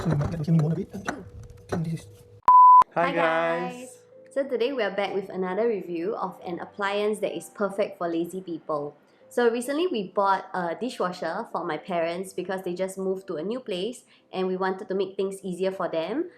Hi guys! So today we are back with another review of an appliance that is perfect for lazy people. So recently we bought a dishwasher for my parents because they just moved to a new place and we wanted to make things easier for them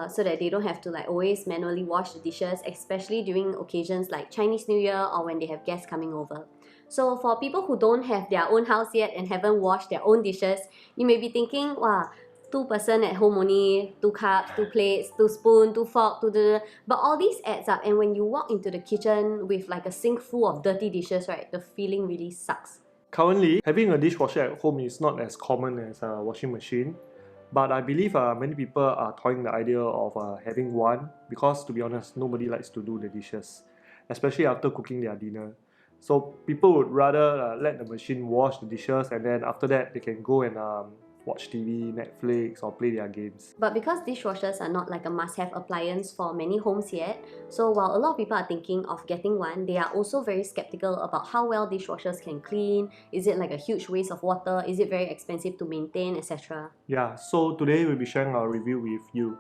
so that they don't have to always manually wash the dishes, especially during occasions like Chinese New Year or when they have guests coming over. So for people who don't have their own house yet and haven't washed their own dishes, you may be thinking, wow, 2 person at home only, 2 cups, 2 plates, 2 spoons, 2 forks, but all these adds up, and when you walk into the kitchen with a sink full of dirty dishes, right, the feeling really sucks. Currently, having a dishwasher at home is not as common as a washing machine, but I believe many people are toying the idea of having one because, to be honest, nobody likes to do the dishes, especially after cooking their dinner. So people would rather let the machine wash the dishes, and then after that they can go and watch TV, Netflix, or play their games. But because dishwashers are not a must-have appliance for many homes yet, so while a lot of people are thinking of getting one, they are also very skeptical about how well dishwashers can clean. Is it a huge waste of water? Is it very expensive to maintain, etc.? Yeah, so today we'll be sharing our review with you.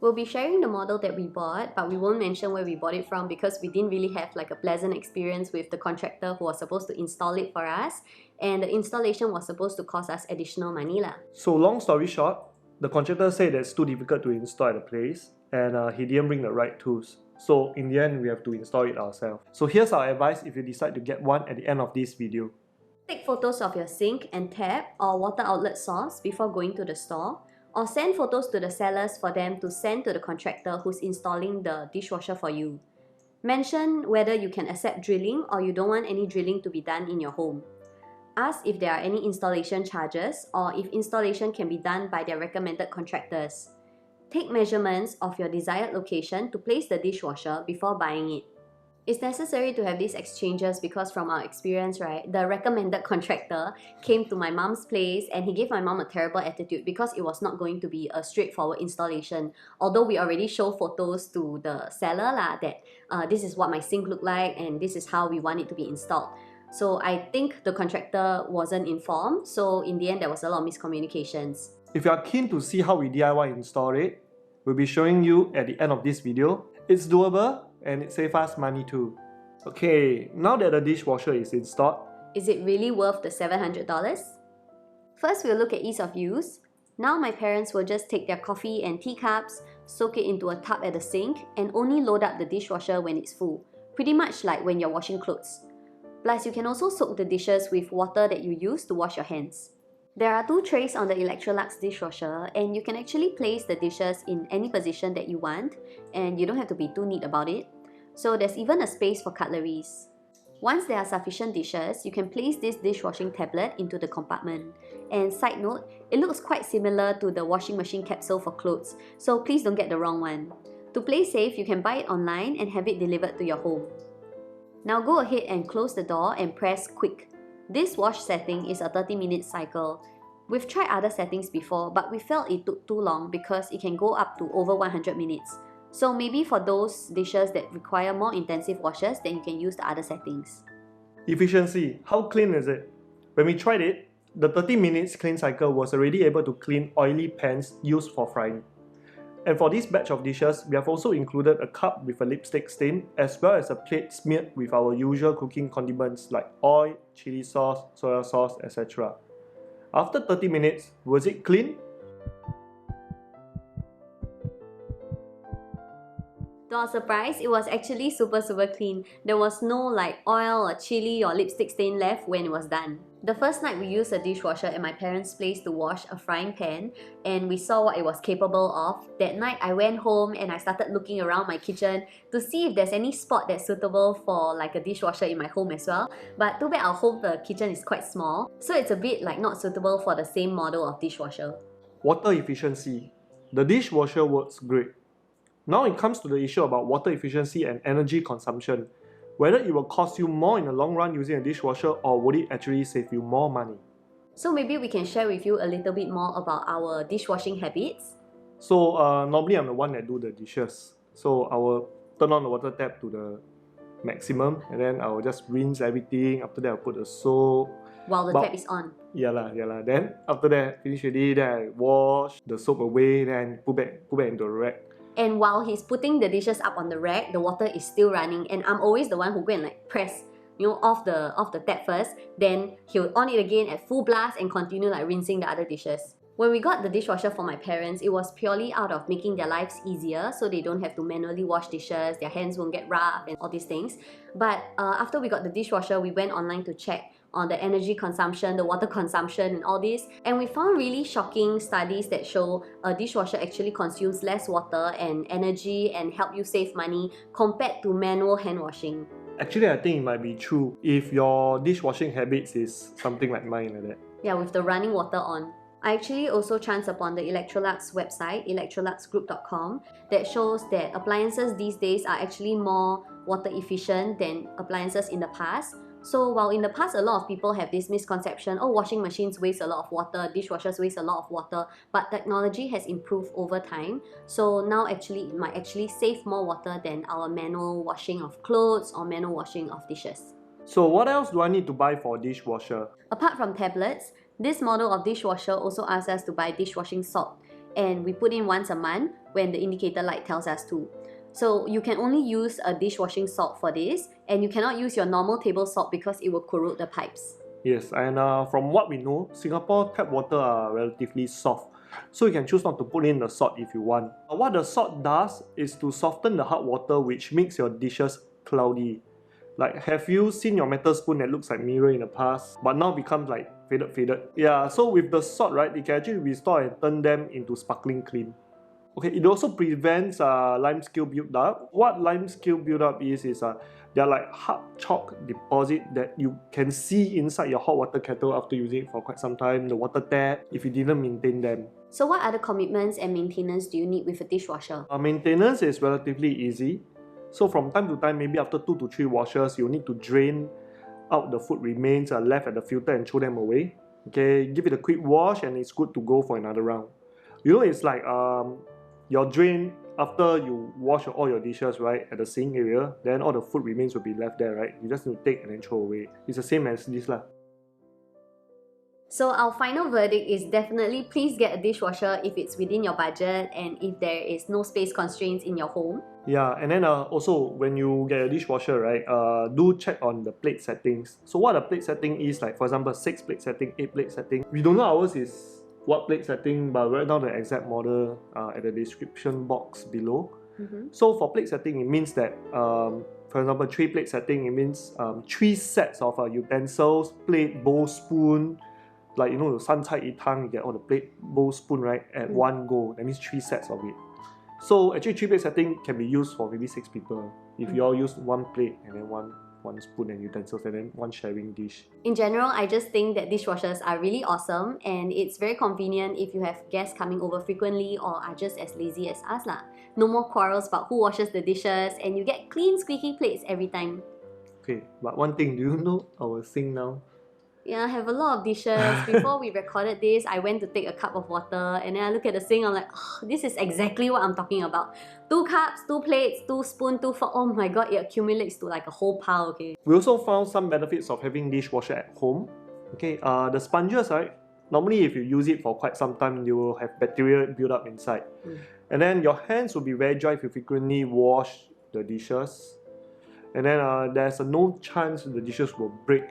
We'll be sharing the model that we bought, but we won't mention where we bought it from because we didn't really have a pleasant experience with the contractor who was supposed to install it for us, and the installation was supposed to cost us additional money lah. So long story short, the contractor said that it's too difficult to install at the place and he didn't bring the right tools. So in the end, we have to install it ourselves. So here's our advice if you decide to get one at the end of this video. Take photos of your sink and tap or water outlet source before going to the store, or send photos to the sellers for them to send to the contractor who's installing the dishwasher for you. Mention whether you can accept drilling or you don't want any drilling to be done in your home. Ask if there are any installation charges or if installation can be done by their recommended contractors. Take measurements of your desired location to place the dishwasher before buying it. It's necessary to have these exchanges because from our experience, right, the recommended contractor came to my mom's place and he gave my mom a terrible attitude because it was not going to be a straightforward installation. Although we already show photos to the seller that this is what my sink looked like and this is how we want it to be installed. So I think the contractor wasn't informed, so in the end there was a lot of miscommunications. If you are keen to see how we DIY install it, we'll be showing you at the end of this video. It's doable and it saves us money too. Okay, now that the dishwasher is installed, is it really worth the $700? First, we'll look at ease of use. Now my parents will just take their coffee and teacups, soak it into a tub at the sink, and only load up the dishwasher when it's full. Pretty much like when you're washing clothes. Plus, you can also soak the dishes with water that you use to wash your hands. There are 2 trays on the Electrolux Dishwasher, and you can actually place the dishes in any position that you want, and you don't have to be too neat about it. So there's even a space for cutleries. Once there are sufficient dishes, you can place this dishwashing tablet into the compartment. And side note, it looks quite similar to the washing machine capsule for clothes, so please don't get the wrong one. To play safe, you can buy it online and have it delivered to your home. Now go ahead and close the door and press quick. This wash setting is a 30-minute cycle. We've tried other settings before, but we felt it took too long because it can go up to over 100 minutes. So maybe for those dishes that require more intensive washes, then you can use the other settings. efficiency, how clean is it? When we tried it, the 30 minutes clean cycle was already able to clean oily pans used for frying. And for this batch of dishes, we have also included a cup with a lipstick stain as well as a plate smeared with our usual cooking condiments like oil, chili sauce, soya sauce, etc. After 30 minutes, was it clean? To our surprise, it was actually super clean. There was no oil or chili or lipstick stain left when it was done. The first night we used a dishwasher at my parents' place to wash a frying pan and we saw what it was capable of. That night I went home and I started looking around my kitchen to see if there's any spot that's suitable for a dishwasher in my home as well. But too bad our home, the kitchen is quite small, so it's a bit not suitable for the same model of dishwasher. Water efficiency. The dishwasher works great. Now it comes to the issue about water efficiency and energy consumption. Whether it will cost you more in the long run using a dishwasher or would it actually save you more money? So maybe we can share with you a little bit more about our dishwashing habits. So normally I'm the one that do the dishes. So I will turn on the water tap to the maximum and then I will just rinse everything. After that I'll put the soap. While the tap is on. Yeah lah. Then after that, finish already, then I wash the soap away, then put back into the rack. And while he's putting the dishes up on the rack, the water is still running, and I'm always the one who go and like press, off the tap first. Then he'll on it again at full blast and continue like rinsing the other dishes. When we got the dishwasher for my parents, it was purely out of making their lives easier so they don't have to manually wash dishes, their hands won't get rough and all these things. But after we got the dishwasher, we went online to check on the energy consumption, the water consumption and all this. And we found really shocking studies that show a dishwasher actually consumes less water and energy and help you save money compared to manual hand washing. Actually, I think it might be true if your dishwashing habits is something like mine like that. Yeah, with the running water on. I actually also chanced upon the Electrolux website, electroluxgroup.com, that shows that appliances these days are actually more water efficient than appliances in the past. So while in the past a lot of people have this misconception, oh, washing machines waste a lot of water, dishwashers waste a lot of water, but technology has improved over time. So now actually it might actually save more water than our manual washing of clothes or manual washing of dishes. So what else do I need to buy for a dishwasher? Apart from tablets, this model of dishwasher also asks us to buy dishwashing salt, and we put in once a month when the indicator light tells us to. So you can only use a dishwashing salt for this, and you cannot use your normal table salt because it will corrode the pipes. Yes, and from what we know, Singapore tap water are relatively soft, so you can choose not to put in the salt if you want. What the salt does is to soften the hard water, which makes your dishes cloudy. Like, have you seen your metal spoon that looks like mirror in the past, but now becomes like faded? Yeah, so with the salt, right, it can actually restore and turn them into sparkling clean. Okay, it also prevents limescale build-up. What limescale build-up is they're like hard chalk deposit that you can see inside your hot water kettle after using it for quite some time, the water tap, if you didn't maintain them. So what other commitments and maintenance do you need with a dishwasher? Maintenance is relatively easy. So from time to time, maybe after 2 to 3 washes, you'll need to drain out the food remains left at the filter and throw them away. Okay, give it a quick wash and it's good to go for another round. You know, it's like your drain after you wash all your dishes, right, at the sink area, then all the food remains will be left there, right? You just need to take and then throw away. It's the same as this lah. So our final verdict is definitely please get a dishwasher if it's within your budget and if there is no space constraints in your home. Yeah, and then also when you get a dishwasher, right, do check on the plate settings. So what a plate setting is, like for example 6 plate setting, 8 plate setting. We don't know ours is what plate setting, but write down the exact model at the description box below. So for plate setting, it means that for example 3 plate setting, it means 3 sets of utensils, plate, bowl, spoon. Like, you know, the 三菜一汤, you get all the plate, bowl, spoon, right, at one go. That means 3 sets of it. So actually 3 plate setting can be used for maybe 6 people. If you all use 1 plate and then one spoon and utensils and then 1 sharing dish. In general, I just think that dishwashers are really awesome and it's very convenient if you have guests coming over frequently or are just as lazy as us lah. No more quarrels about who washes the dishes and you get clean squeaky plates every time. Okay, but one thing, do you know our sink now? Yeah, I have a lot of dishes. Before we recorded this, I went to take a cup of water and then I look at the sink, I'm like, oh, this is exactly what I'm talking about. 2 cups, 2 plates, 2 spoons, 2 forks. Oh my god, it accumulates to like a whole pile, okay? We also found some benefits of having dishwasher at home. Okay, the sponges, right? Normally if you use it for quite some time, you will have bacteria build up inside. And then your hands will be very dry if you frequently wash the dishes. And then there's no chance the dishes will break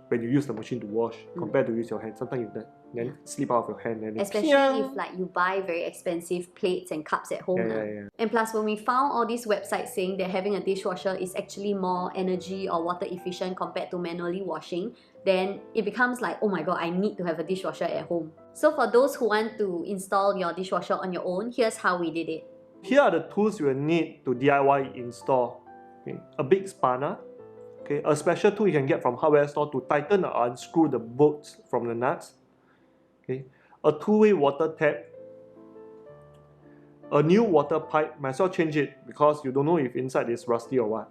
when you use the machine to wash compared to use your hand. Sometimes you then slip out of your hand and especially if like you buy very expensive plates and cups at home. And plus when we found all these websites saying that having a dishwasher is actually more energy or water efficient compared to manually washing, then it becomes like, oh my god, I need to have a dishwasher at home. So for those who want to install your dishwasher on your own, here's how we did it. Here are the tools you will need to DIY install. Okay. A big spanner. Okay, a special tool you can get from hardware store to tighten or unscrew the bolts from the nuts. Okay, a 2-way water tap. A new water pipe. Might as well change it because you don't know if inside is rusty or what.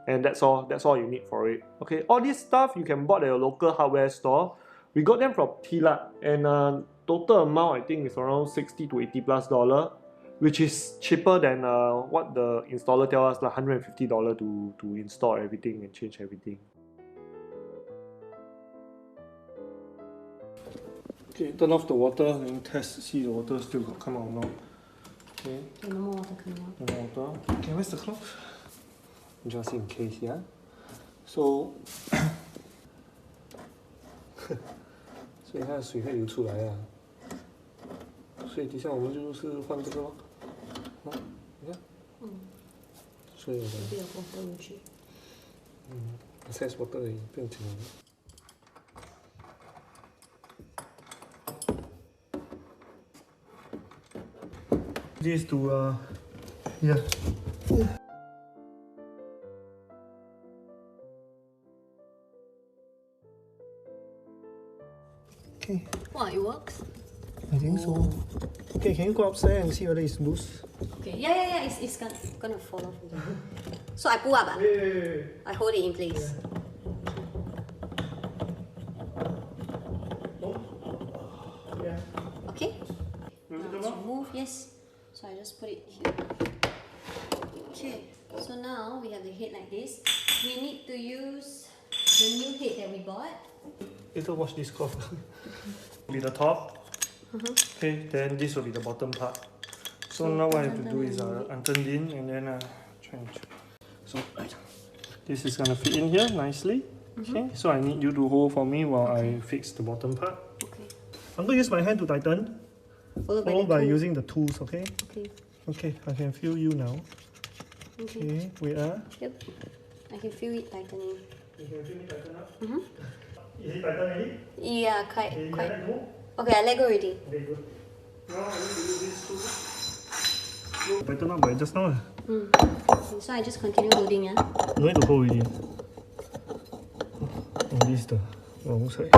And that's all you need for it. Okay, all this stuff you can buy at your local hardware store. We got them from Tilat, and total amount I think is around $60 to $80+, which is cheaper than what the installer tells us, like $150 to install everything and change everything. Okay, turn off the water and test, see the water still got come out or not. Okay. Okay, no more water coming out. No more water. Okay, where's the cloth? Just in case, yeah. So 所以它的水会流出来啊，所以底下我们就是换这个咯，哦，你看，所以我的，excess water 而已，不用紧的。This to yeah. Okay. Wow, it works. I think so. Okay, can you go upstairs and see whether it's loose? Okay, yeah, it's gonna fall off again. So I pull up, Wait. I hold it in place. Yeah. Okay? Now to remove, yes. So I just put it here. Okay, so now we have the head like this. We need to use the new head that we bought. Later wash this cloth. Be the top. Okay, then this will be the bottom part. So now what I have to do is unturn in and then try and. So this is gonna fit in here nicely. Okay, so I need you to hold for me while I fix the bottom part. Okay. I'm gonna use my hand to tighten, followed by using the tools. Okay. Okay. Okay, I can feel you now. Okay. Wait. Yep. I can feel it tightening. You can feel it tighten up. Is it tighten already? Yeah, quite. Let go. Okay, I let go already. Okay, good. Now I need to use this tool. Tighten up by just now. Okay, so I just continue holding, yeah? No need to hold already. Oh, this is the wrong side.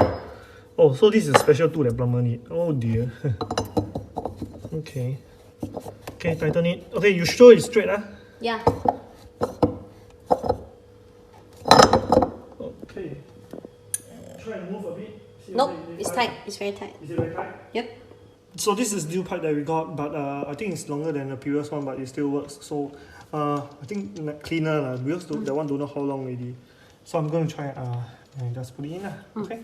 Oh, so this is a special tool that plumber need. Oh dear. Okay. Okay, tighten it. Okay, you sure it's straight, huh? Yeah. Okay. Try and move a bit. Nope, it's tight. It's very tight. Is it very tight? Yep. So this is new pipe that we got, but I think it's longer than the previous one, but it still works. So I think cleaner because that one don't know how long already. So I'm going to try and just put it in. Okay.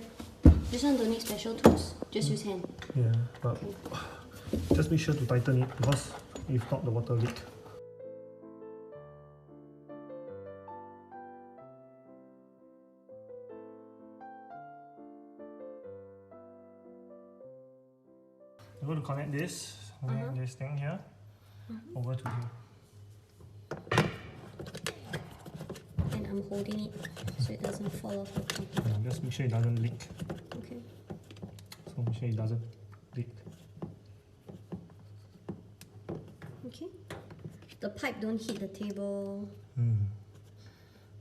This one don't need special tools. Just use hand. Yeah, but just make sure to tighten it because if not, the water leak. I'm going to connect this thing here over to here. And I'm holding it so it doesn't fall off the top. Yeah, just make sure it doesn't leak. Okay. So make sure it doesn't leak. Okay. The pipe don't hit the table.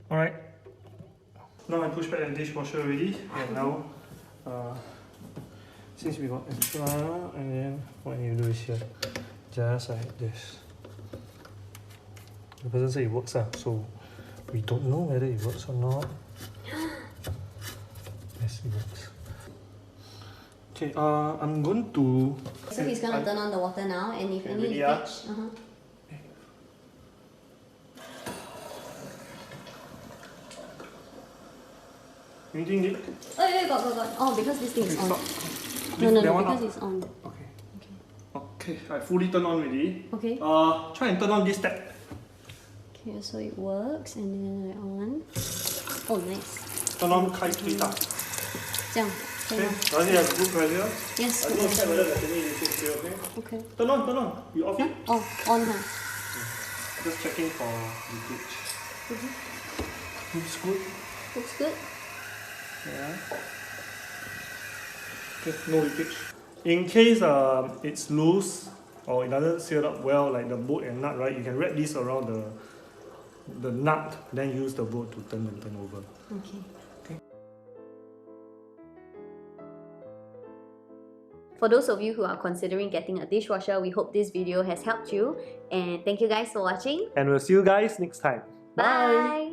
Alright. Now I push back the dishwasher already, and now since we got extra, and then what you do is here, just like this. The person said it works, so we don't know whether it works or not. Yes, it works. Okay, I'm going to. So he's gonna turn on the water now, and if any leakage, Anything leak? Oh, yeah, got. Oh, because this thing is on. No, because it's on. Okay, I fully turned on already. Okay. Try and turn on this tap. Okay, so it works, and then I on. Oh, nice. Turn on 开最大。这样。Okay, does it have good pressure? Yes. I don't check whether there's any leakage here, okay? Okay. Turn on. You off it? Oh, on her. Just checking for leakage. Looks good. Looks good. Yeah. Okay, no leakage. In case it's loose or it doesn't seal up well, like the bolt and nut, right? You can wrap this around the nut, then use the bolt to turn over. Okay. Okay. For those of you who are considering getting a dishwasher, we hope this video has helped you. And thank you guys for watching. And we'll see you guys next time. Bye.